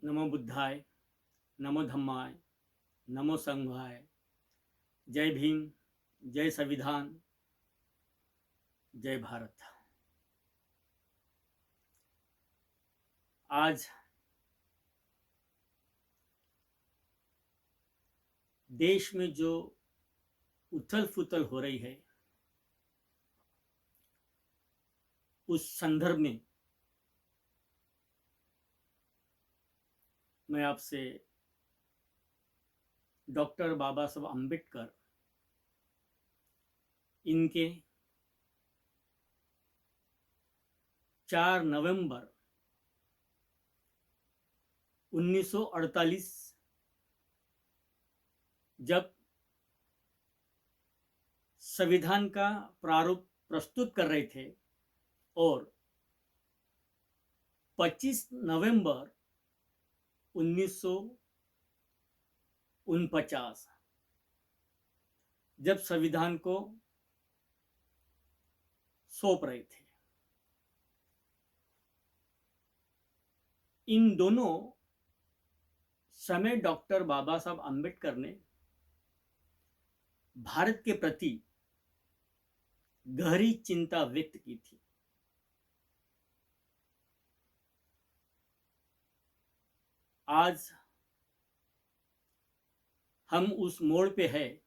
नमो बुद्धाय, नमो धम्माय, नमो संघाय। जय भीम, जय संविधान, जय भारत। आज देश में जो उथल पुथल हो रही है, उस संदर्भ में मैं आपसे डॉक्टर बाबा साहब अम्बेडकर, इनके 4 नवंबर 1948 जब संविधान का प्रारूप प्रस्तुत कर रहे थे और 25 नवंबर 1949 जब संविधान को सौंप रहे थे, इन दोनों समय डॉक्टर बाबा साहब अम्बेडकर ने भारत के प्रति गहरी चिंता व्यक्त की थी। आज हम उस मोड़ पे हैं।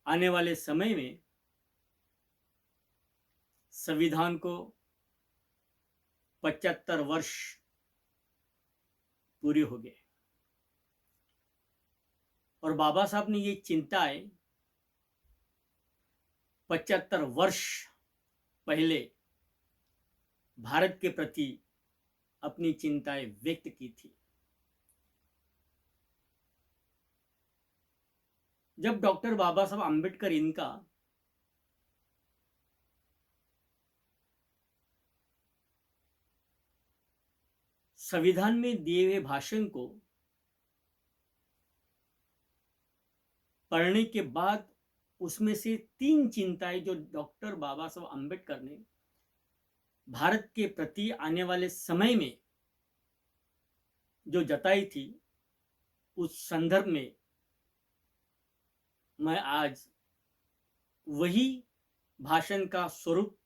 आने वाले समय में संविधान को 75 वर्ष पूरे हो गए और बाबा साहब ने ये चिंताएं 75 वर्ष पहले भारत के प्रति अपनी चिंताएं व्यक्त की थी। जब डॉक्टर बाबा साहब अम्बेडकर इनका संविधान में दिए हुए भाषण को पढ़ने के बाद उसमें से 3 चिंताएं जो डॉक्टर बाबा साहब अम्बेडकर ने भारत के प्रति आने वाले समय में जो जताई थी, उस संदर्भ में मैं आज वही भाषण का स्वरूप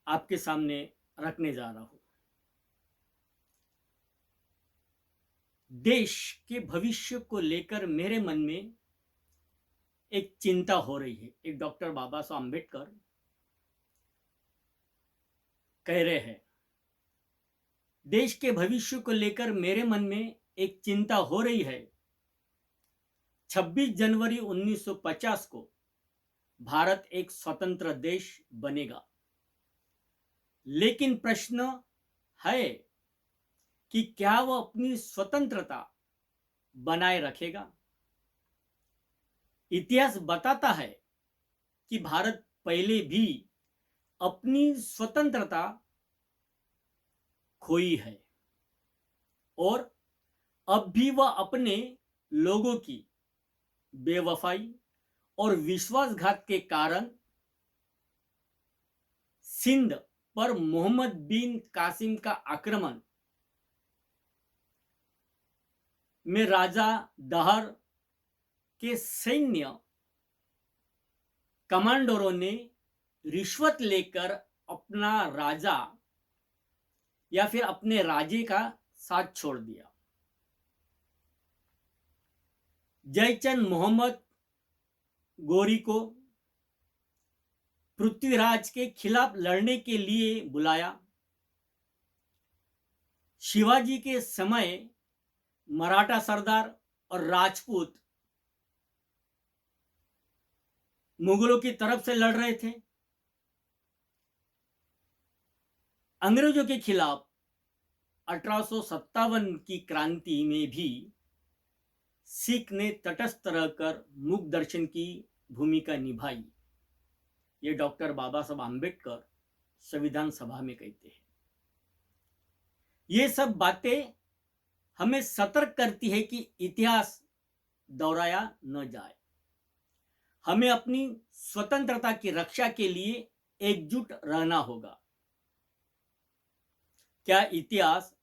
आपके सामने रखने जा रहा हूं। देश के भविष्य को लेकर मेरे मन में एक चिंता हो रही है। एक डॉक्टर बाबा साहब अम्बेडकर कह रहे हैं, देश के भविष्य को लेकर मेरे मन में एक चिंता हो रही है। 26 जनवरी 1950 को भारत एक स्वतंत्र देश बनेगा, लेकिन प्रश्न है कि क्या वह अपनी स्वतंत्रता बनाए रखेगा। इतिहास बताता है कि भारत पहले भी अपनी स्वतंत्रता खोई है और अब भी वह अपने लोगों की बेवफाई और विश्वासघात के कारण सिंध पर मोहम्मद बिन कासिम का आक्रमण में राजा दहर के सैन्य कमांडरों ने रिश्वत लेकर अपना राजा या फिर अपने राजे का साथ छोड़ दिया। जयचंद मोहम्मद गोरी को पृथ्वीराज के खिलाफ लड़ने के लिए बुलाया। शिवाजी के समय मराठा सरदार और राजपूत मुगलों की तरफ से लड़ रहे थे। अंग्रेजों के खिलाफ 1857 की क्रांति में भी सिख ने तटस्थ रहकर मुख दर्शन की भूमिका निभाई। ये डॉक्टर बाबा साहब अम्बेडकर संविधान सभा में कहते हैं। ये सब बातें हमें सतर्क करती है कि इतिहास दोहराया न जाए। हमें अपनी स्वतंत्रता की रक्षा के लिए एकजुट रहना होगा। क्या इतिहास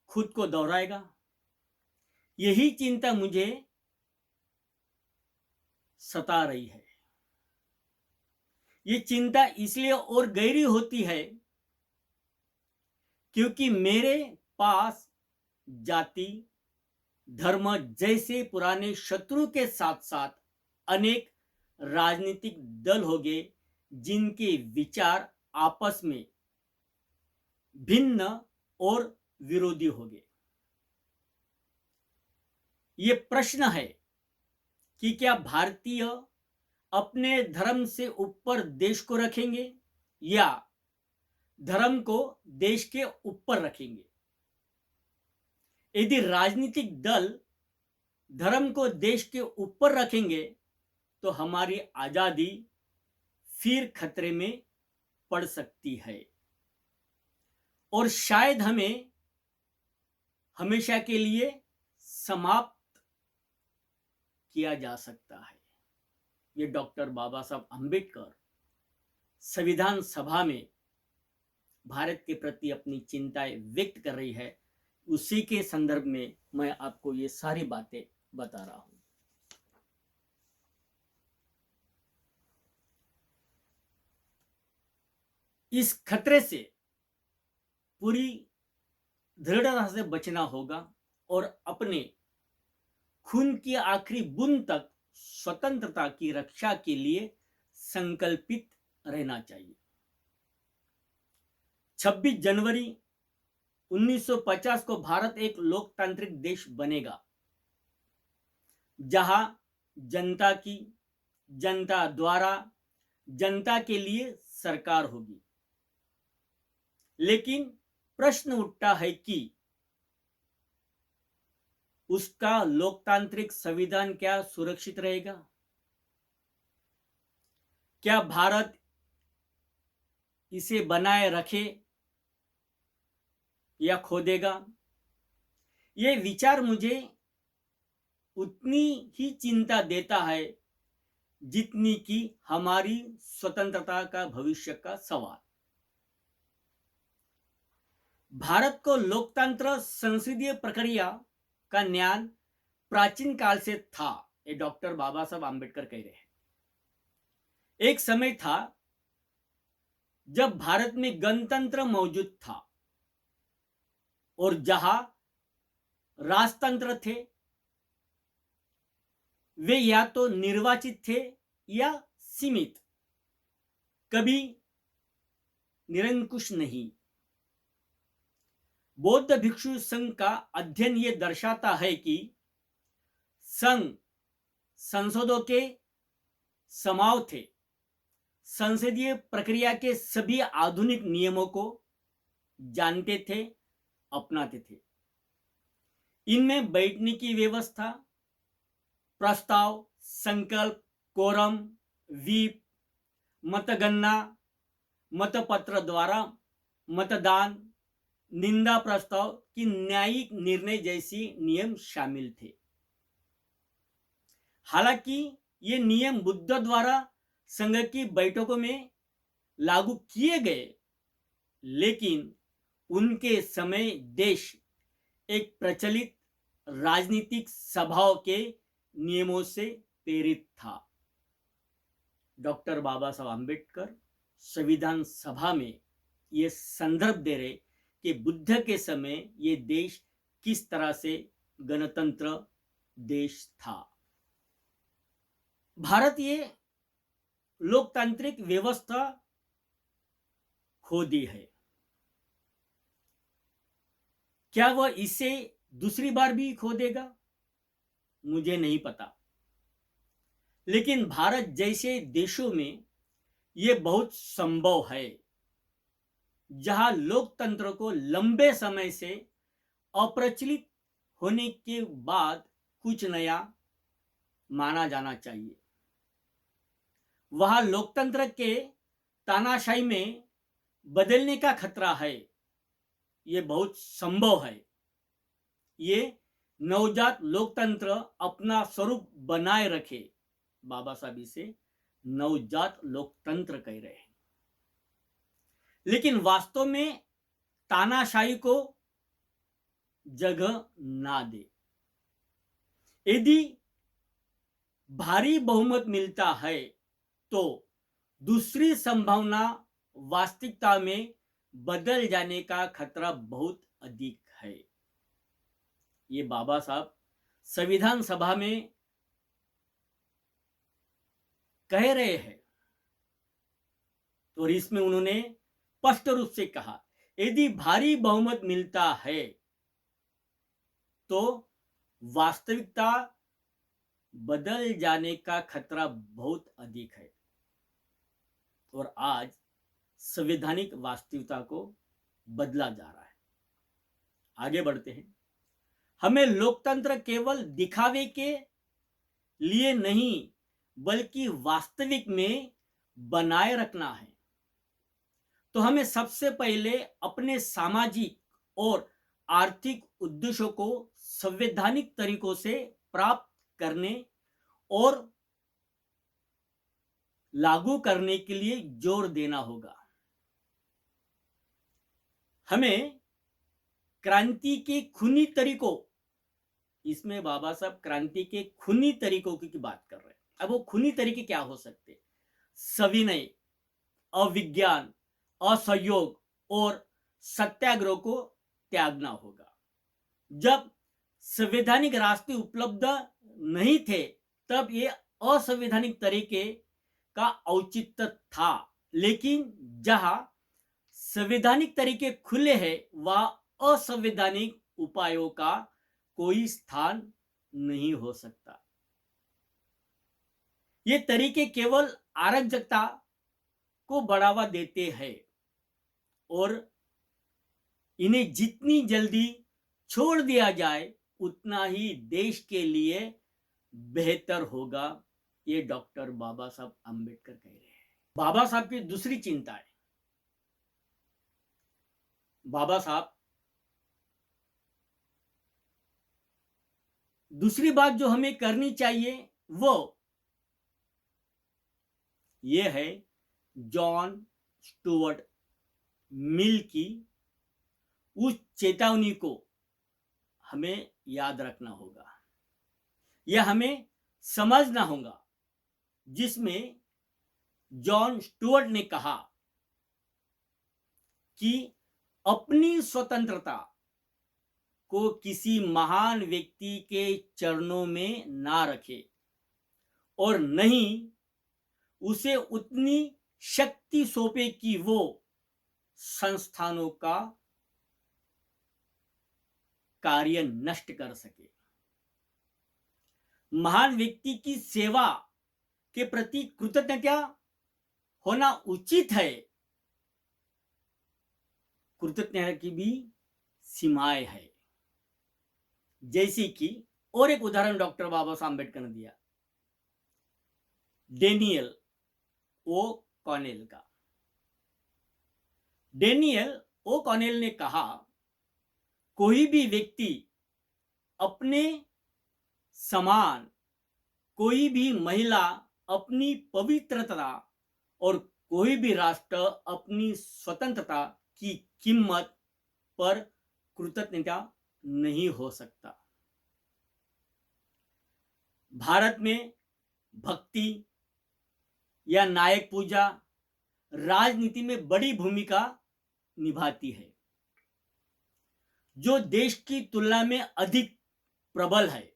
खुद को दोहराएगा? यही चिंता मुझे सता रही है। ये चिंता इसलिए और गहरी होती है क्योंकि मेरे पास जाति, धर्म जैसे पुराने शत्रु के साथ साथ अनेक राजनीतिक दल हो गए जिनके विचार आपस में भिन्न और विरोधी हो गए। ये प्रश्न है कि क्या भारतीय अपने धर्म से ऊपर देश को रखेंगे या धर्म को देश के ऊपर रखेंगे? यदि राजनीतिक दल धर्म को देश के ऊपर रखेंगे तो हमारी आजादी फिर खतरे में पड़ सकती है और शायद हमें हमेशा के लिए समाप्त किया जा सकता है। ये डॉक्टर बाबा साहब आम्बेडकर संविधान सभा में भारत के प्रति अपनी चिंताएं व्यक्त कर रही है, उसी के संदर्भ में मैं आपको ये सारी बातें बता रहा हूं। इस खतरे से पूरी दृढ़ता से बचना होगा और अपने खून की आखिरी बूंद तक स्वतंत्रता की रक्षा के लिए संकल्पित रहना चाहिए। 26 जनवरी 1950 को भारत एक लोकतांत्रिक देश बनेगा जहां जनता की, जनता द्वारा, जनता के लिए सरकार होगी। लेकिन प्रश्न उठता है कि उसका लोकतांत्रिक संविधान क्या सुरक्षित रहेगा? क्या भारत इसे बनाए रखे या खो देगा? यह विचार मुझे उतनी ही चिंता देता है जितनी कि हमारी स्वतंत्रता का भविष्य का सवाल। भारत को लोकतंत्र, संसदीय प्रक्रिया का ज्ञान प्राचीन काल से था, ये डॉक्टर बाबा साहब आम्बेडकर कह रहे हैं। एक समय था जब भारत में गणतंत्र मौजूद था और जहां राजतंत्र थे वे या तो निर्वाचित थे या सीमित, कभी निरंकुश नहीं। बौद्ध भिक्षु संघ का अध्ययन यह दर्शाता है कि संघ संसदों के समाव थे, संसदीय प्रक्रिया के सभी आधुनिक नियमों को जानते थे, अपनाते थे। इनमें बैठने की व्यवस्था, प्रस्ताव, संकल्प, कोरम, व्हीप, मतगणना, मतपत्र द्वारा मतदान, निंदा प्रस्ताव की न्यायिक निर्णय जैसी नियम शामिल थे। हालांकि ये नियम बुद्ध द्वारा संघ की बैठकों में लागू किए गए, लेकिन उनके समय देश एक प्रचलित राजनीतिक सभाओं के नियमों से प्रेरित था। डॉक्टर बाबा साहब आम्बेडकर संविधान सभा में ये संदर्भ दे रहे कि बुद्ध के समय ये देश किस तरह से गणतंत्र देश था। भारत ये लोकतांत्रिक व्यवस्था खो दी है। क्या वह इसे दूसरी बार भी खो देगा? मुझे नहीं पता, लेकिन भारत जैसे देशों में यह बहुत संभव है जहां लोकतंत्र को लंबे समय से अप्रचलित होने के बाद कुछ नया माना जाना चाहिए। वहां लोकतंत्र के तानाशाही में बदलने का खतरा है, ये बहुत संभव है। ये नवजात लोकतंत्र अपना स्वरूप बनाए रखे, बाबा साहब इसे नवजात लोकतंत्र कह रहे हैं। लेकिन वास्तव में तानाशाही को जगह ना दे। यदि भारी बहुमत मिलता है तो दूसरी संभावना वास्तविकता में बदल जाने का खतरा बहुत अधिक है। ये बाबा साहब संविधान सभा में कह रहे हैं। और इसमें उन्होंने स्पष्ट रूप से कहा, यदि भारी बहुमत मिलता है तो वास्तविकता बदल जाने का खतरा बहुत अधिक है। और आज संवैधानिक वास्तविकता को बदला जा रहा है। आगे बढ़ते हैं। हमें लोकतंत्र केवल दिखावे के लिए नहीं बल्कि वास्तविक में बनाए रखना है। तो हमें सबसे पहले अपने सामाजिक और आर्थिक उद्देश्यों को संवैधानिक तरीकों से प्राप्त करने और लागू करने के लिए जोर देना होगा। हमें क्रांति के खूनी तरीकों, इसमें बाबा साहब क्रांति के खूनी तरीकों की बात कर रहे हैं। अब वो खूनी तरीके क्या हो सकते हैं? सविनय, अविज्ञान, असहयोग और सत्याग्रह को त्यागना होगा। जब संवैधानिक रास्ते उपलब्ध नहीं थे तब ये असंवैधानिक तरीके का औचित्य था, लेकिन जहां संवैधानिक तरीके खुले हैं वहां असंवैधानिक उपायों का कोई स्थान नहीं हो सकता। ये तरीके केवल अराजकता को बढ़ावा देते हैं और इन्हें जितनी जल्दी छोड़ दिया जाए उतना ही देश के लिए बेहतर होगा। ये डॉक्टर बाबा साहब आम्बेडकर कह रहे हैं। बाबा साहब की दूसरी चिंता है। बाबा साहब दूसरी बात जो हमें करनी चाहिए वो ये है जॉन स्टुअर्ट मिल की उस चेतावनी को हमें याद रखना होगा। यह हमें समझना होगा जिसमें जॉन स्टुअर्ट ने कहा कि अपनी स्वतंत्रता को किसी महान व्यक्ति के चरणों में ना रखे और नहीं उसे उतनी शक्ति सौंपे कि वो संस्थानों का कार्य नष्ट कर सके। महान व्यक्ति की सेवा के प्रति कृतज्ञता होना उचित है। कृतज्ञता की भी सीमाएं है। जैसे कि और एक उदाहरण डॉक्टर बाबा साहब आम्बेडकर ने दिया, डेनियल ओ कॉनेल का। डेनियल ओ कॉनेल ने कहा, कोई भी व्यक्ति अपने समान, कोई भी महिला अपनी पवित्रता और कोई भी राष्ट्र अपनी स्वतंत्रता की कीमत पर कृतज्ञता नहीं हो सकता। भारत में भक्ति या नायक पूजा राजनीति में बड़ी भूमिका निभाती है, जो देश की तुलना में अधिक प्रबल है।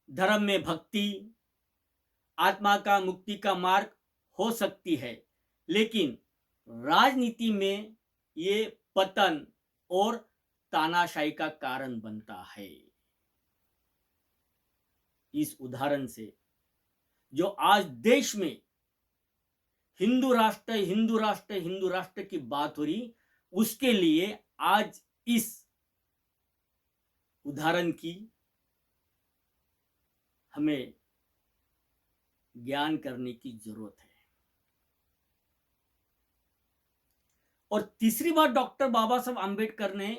धर्म में भक्ति आत्मा का मुक्ति का मार्ग हो सकती है, लेकिन राजनीति में ये पतन और तानाशाही का कारण बनता है। इस उदाहरण से जो आज देश में हिंदू राष्ट्र हिंदू राष्ट्र हिंदू राष्ट्र की बात हो रही, उसके लिए आज इस उदाहरण की हमें ज्ञान करने की जरूरत है। और तीसरी बात डॉक्टर बाबा साहब आम्बेडकर ने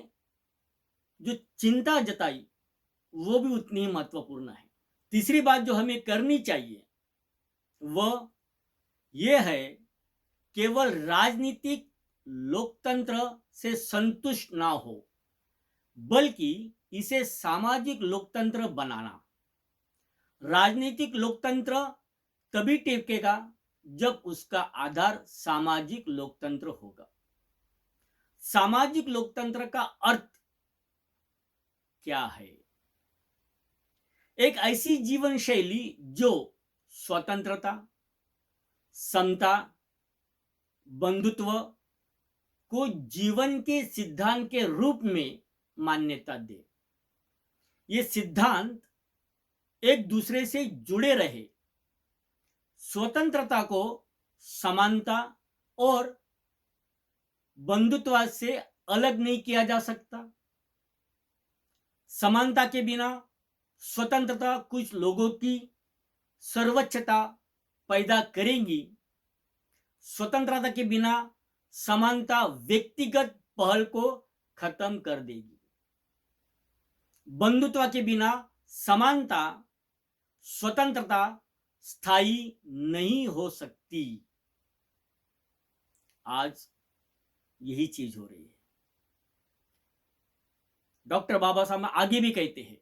जो चिंता जताई वो भी उतनी ही महत्वपूर्ण है। तीसरी बात जो हमें करनी चाहिए वह यह है, केवल राजनीतिक लोकतंत्र से संतुष्ट ना हो, बल्कि इसे सामाजिक लोकतंत्र बनाना। राजनीतिक लोकतंत्र तभी टिकेगा जब उसका आधार सामाजिक लोकतंत्र होगा। सामाजिक लोकतंत्र का अर्थ क्या है? एक ऐसी जीवन शैली जो स्वतंत्रता, समता, बंधुत्व को जीवन के सिद्धांत के रूप में मान्यता दे। ये सिद्धांत एक दूसरे से जुड़े रहे। स्वतंत्रता को समानता और बंधुत्व से अलग नहीं किया जा सकता। समानता के बिना स्वतंत्रता कुछ लोगों की सर्वोच्चता पैदा करेंगी। स्वतंत्रता के बिना समानता व्यक्तिगत पहल को खत्म कर देगी। बंधुत्व के बिना समानता, स्वतंत्रता स्थायी नहीं हो सकती। आज यही चीज हो रही है। डॉक्टर बाबा साहब आगे भी कहते हैं,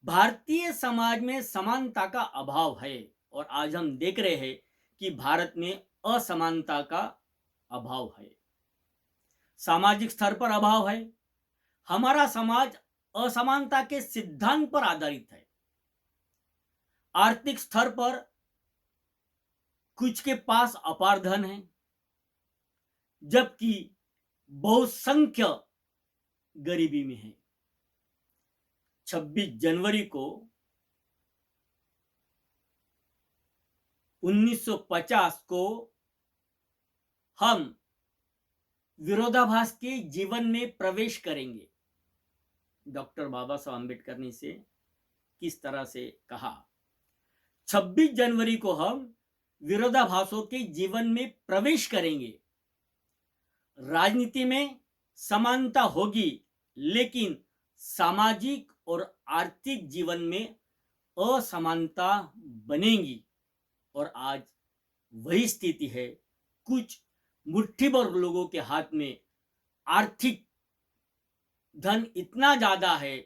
भारतीय समाज में समानता का अभाव है और आज हम देख रहे हैं कि भारत में असमानता का अभाव है। सामाजिक स्तर पर अभाव है। हमारा समाज असमानता के सिद्धांत पर आधारित है। आर्थिक स्तर पर कुछ के पास अपार धन है, जबकि बहुसंख्य गरीबी में है। 26 जनवरी को 1950 को हम विरोधाभास के जीवन में प्रवेश करेंगे। डॉक्टर बाबा साहब आम्बेडकर ने इसे किस तरह से कहा? 26 जनवरी को हम विरोधाभासों के जीवन में प्रवेश करेंगे। राजनीति में समानता होगी, लेकिन सामाजिक और आर्थिक जीवन में असमानता बनेगी। और आज वही स्थिति है। कुछ मुट्ठीभर लोगों के हाथ में आर्थिक धन इतना ज्यादा है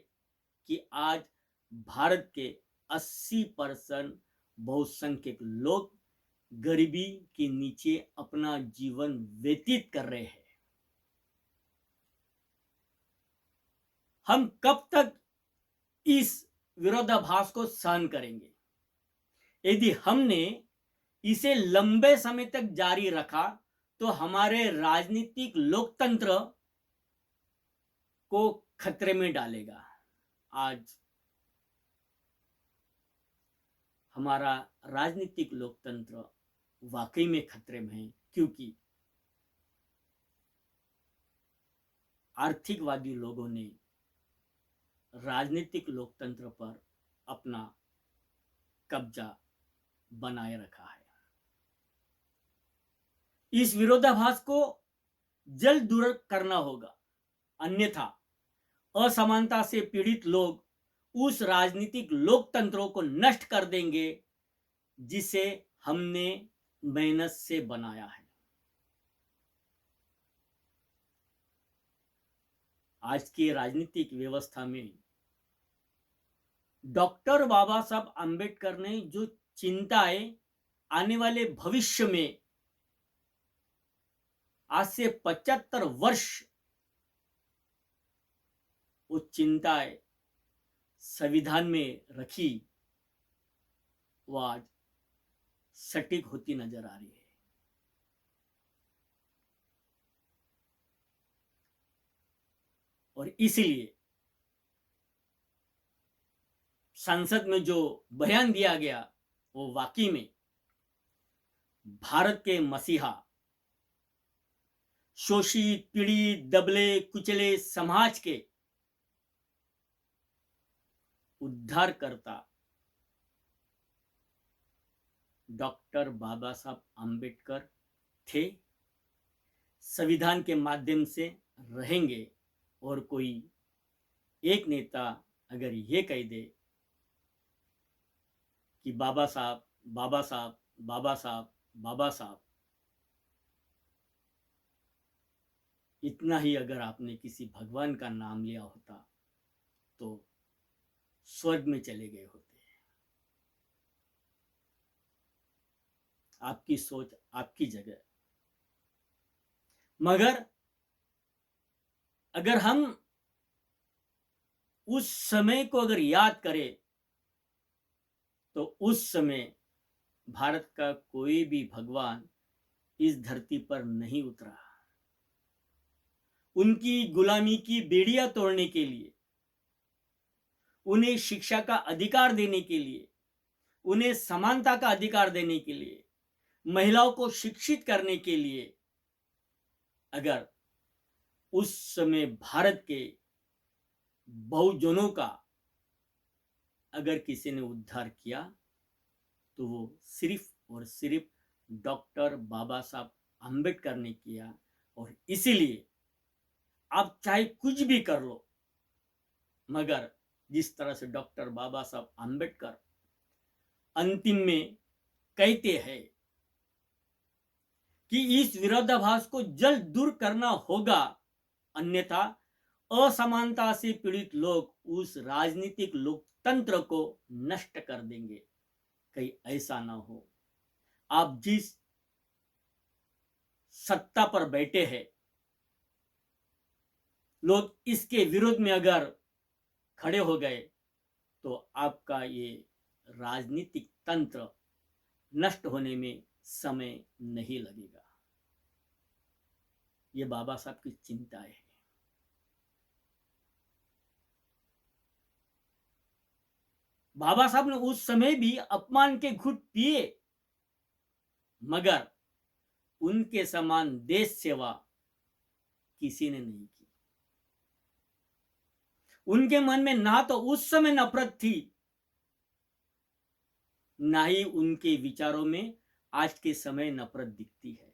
कि आज भारत के 80% बहुसंख्यक लोग गरीबी के नीचे अपना जीवन व्यतीत कर रहे हैं। हम कब तक इस विरोधाभास को सहन करेंगे? यदि हमने इसे लंबे समय तक जारी रखा तो हमारे राजनीतिक लोकतंत्र को खतरे में डालेगा। आज हमारा राजनीतिक लोकतंत्र वाकई में खतरे में है, क्योंकि आर्थिकवादी लोगों ने राजनीतिक लोकतंत्र पर अपना कब्जा बनाए रखा है। इस विरोधाभास को जल्द दूर करना होगा, अन्यथा असमानता से पीड़ित लोग उस राजनीतिक लोकतंत्रों को नष्ट कर देंगे जिसे हमने मेहनत से बनाया है। आज की राजनीतिक व्यवस्था में डॉक्टर बाबा साहब आम्बेडकर ने जो चिंताएं आने वाले भविष्य में आज से 75 वर्ष वो चिंताएं संविधान में रखी, वो आज सटीक होती नजर आ रही है। और इसलिए संसद में जो बयान दिया गया वो वाकई में भारत के मसीहा, शोषित, पीड़ित, दबले कुचले समाज के उद्धारकर्ता डॉक्टर बाबा साहब आम्बेडकर थे। संविधान के माध्यम से रहेंगे। और कोई एक नेता अगर ये कह दे कि बाबा साहब बाबा साहब बाबा साहब बाबा साहब, इतना ही अगर आपने किसी भगवान का नाम लिया होता तो स्वर्ग में चले गए होते। आपकी सोच आपकी जगह। मगर अगर हम उस समय को अगर याद करें तो उस समय भारत का कोई भी भगवान इस धरती पर नहीं उतरा। उनकी गुलामी की बेड़ियां तोड़ने के लिए, उन्हें शिक्षा का अधिकार देने के लिए, उन्हें समानता का अधिकार देने के लिए, महिलाओं को शिक्षित करने के लिए अगर उस समय भारत के बहुजनों का अगर किसी ने उद्धार किया तो वो सिर्फ और सिर्फ डॉक्टर बाबा साहब आम्बेडकर ने किया। और इसीलिए आप चाहे कुछ भी कर लो, मगर जिस तरह से डॉक्टर बाबा साहब आम्बेडकर अंतिम में कहते हैं कि इस विरोधाभास को जल्द दूर करना होगा, अन्यथा असमानता से पीड़ित लोग उस राजनीतिक लोकतंत्र को नष्ट कर देंगे। कहीं ऐसा ना हो, आप जिस सत्ता पर बैठे हैं, लोग इसके विरोध में अगर खड़े हो गए तो आपका ये राजनीतिक तंत्र नष्ट होने में समय नहीं लगेगा। ये बाबा साहब की चिंता है। बाबा साहब ने उस समय भी अपमान के घुट पिए, मगर उनके समान देश सेवा किसी ने नहीं की। उनके मन में ना तो उस समय नफरत थी, ना ही उनके विचारों में आज के समय नफरत दिखती है।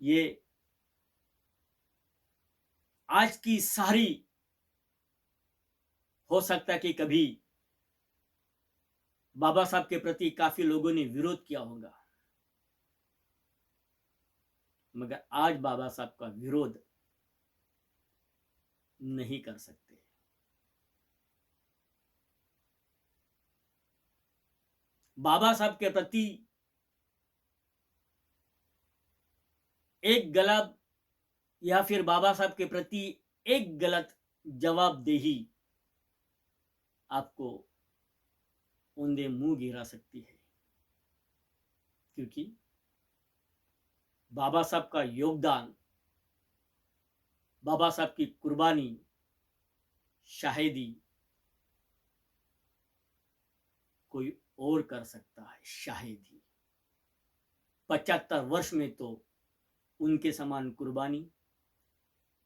ये आज की सारी हो सकता है कि कभी बाबा साहब के प्रति काफी लोगों ने विरोध किया होगा, मगर आज बाबा साहब का विरोध नहीं कर सकते। बाबा साहब के प्रति एक गलत या फिर बाबा साहब के प्रति एक गलत जवाबदेही आपको औंधे मुंह गिरा सकती है, क्योंकि बाबा साहब का योगदान, बाबा साहब की कुर्बानी, शाहिदी कोई और कर सकता है। शाहिदी 75 वर्ष में तो उनके समान कुर्बानी,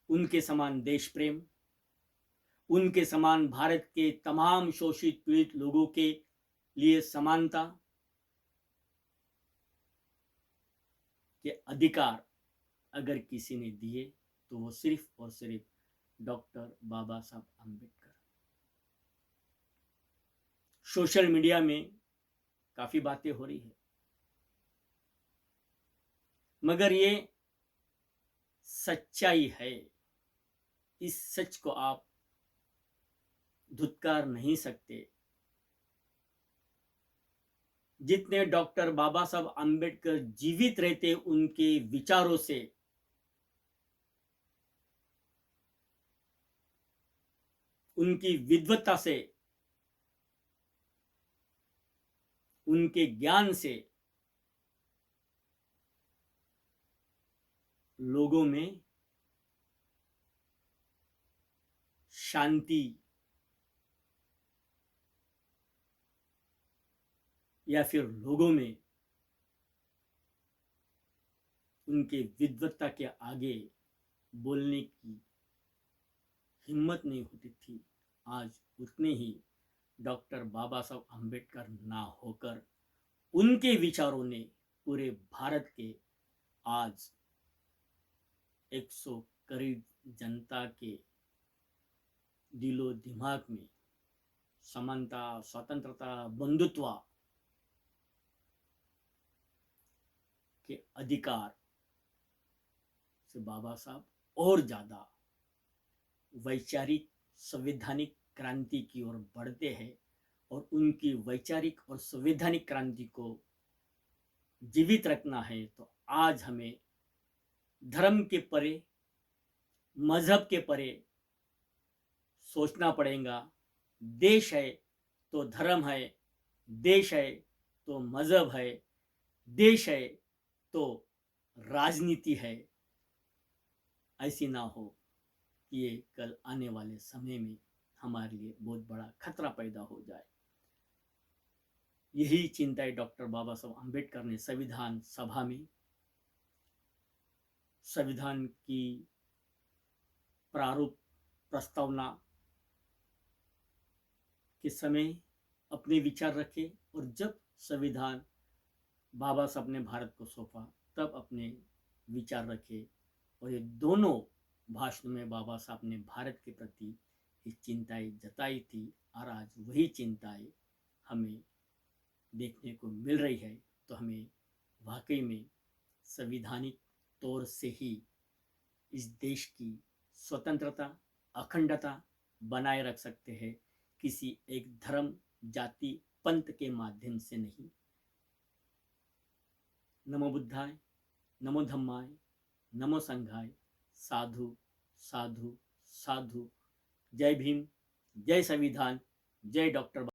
उनके समान देश प्रेम, उनके समान भारत के तमाम शोषित पीड़ित लोगों के लिए समानता के अधिकार अगर किसी ने दिए तो वो सिर्फ और सिर्फ डॉक्टर बाबा साहब आम्बेडकर। सोशल मीडिया में काफी बातें हो रही है, मगर ये सच्चाई है। इस सच को आप धुतकार नहीं सकते। जितने डॉक्टर बाबा साहब आम्बेडकर जीवित रहते, उनके विचारों से उनकी विद्वता से, उनके ज्ञान से लोगों में शांति या फिर लोगों में उनके विद्वता के आगे बोलने की हिम्मत नहीं होती थी। आज उतने ही डॉक्टर बाबा साहब आम्बेडकर ना होकर उनके विचारों ने पूरे भारत के आज 100 करोड़ जनता के दिलो दिमाग में समानता, स्वतंत्रता, बंधुत्व के अधिकार से बाबा साहब और ज़्यादा वैचारिक संवैधानिक क्रांति की ओर बढ़ते हैं और उनकी वैचारिक और संवैधानिक क्रांति को जीवित रखना है तो आज हमें धर्म के परे, मजहब के परे सोचना पड़ेगा। देश है तो धर्म है, देश है तो मजहब है, देश है तो राजनीति है। ऐसी ना हो कि ये कल आने वाले समय में हमारे लिए बहुत बड़ा खतरा पैदा हो जाए। यही चिंता डॉक्टर बाबा साहब अम्बेडकर ने संविधान सभा में संविधान की प्रारूप प्रस्तावना के समय अपने विचार रखे और जब संविधान बाबा साहब ने भारत को सौंपा तब अपने विचार रखे। और ये दोनों भाषण में बाबा साहब ने भारत के प्रति ये चिंताएं जताई थी और आज वही चिंताएं हमें देखने को मिल रही है। तो हमें वाकई में संवैधानिक तौर से ही इस देश की स्वतंत्रता, अखंडता बनाए रख सकते हैं, किसी एक धर्म, जाति, पंथ के माध्यम से नहीं। नमो बुद्धाय, नमो धम्माय, नमो संघाय, साधु साधु साधु। जय भीम, जय संविधान, जय डॉक्टर